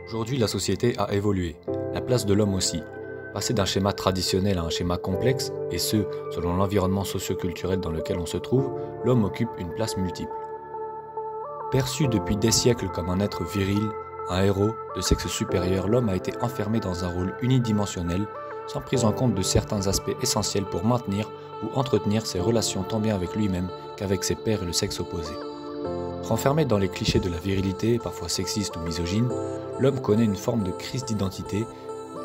Aujourd'hui, la société a évolué, la place de l'homme aussi. Passer d'un schéma traditionnel à un schéma complexe, et ce, selon l'environnement socio-culturel dans lequel on se trouve, l'homme occupe une place multiple. Perçu depuis des siècles comme un être viril, un héros, de sexe supérieur, l'homme a été enfermé dans un rôle unidimensionnel, sans prise en compte de certains aspects essentiels pour maintenir ou entretenir ses relations tant bien avec lui-même qu'avec ses pairs et le sexe opposé. Renfermé dans les clichés de la virilité, parfois sexiste ou misogyne, l'homme connaît une forme de crise d'identité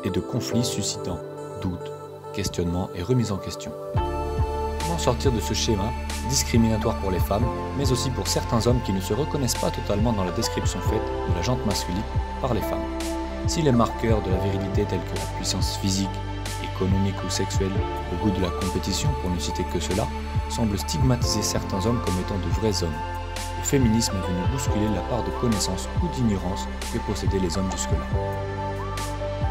et de conflits suscitant doutes, questionnements et remise en question. Comment sortir de ce schéma discriminatoire pour les femmes, mais aussi pour certains hommes qui ne se reconnaissent pas totalement dans la description faite de la jante masculine par les femmes? Si les marqueurs de la virilité tels que la puissance physique, économique ou sexuelle, le goût de la compétition pour ne citer que cela, semblent stigmatiser certains hommes comme étant de vrais hommes, le féminisme est venu bousculer la part de connaissance ou d'ignorance que possédaient les hommes jusque-là.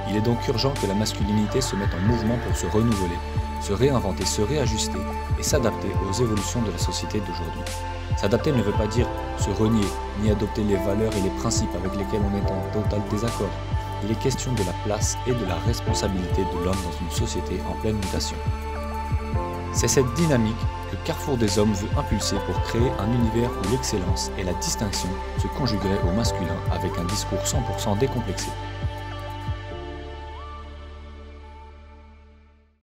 Il est donc urgent que la masculinité se mette en mouvement pour se renouveler, se réinventer, se réajuster et s'adapter aux évolutions de la société d'aujourd'hui. S'adapter ne veut pas dire se renier, ni adopter les valeurs et les principes avec lesquels on est en total désaccord. Il est question de la place et de la responsabilité de l'homme dans une société en pleine mutation. C'est cette dynamique que Carrefour des Hommes veut impulser pour créer un univers où l'excellence et la distinction se conjugueraient au masculin avec un discours 100% décomplexé.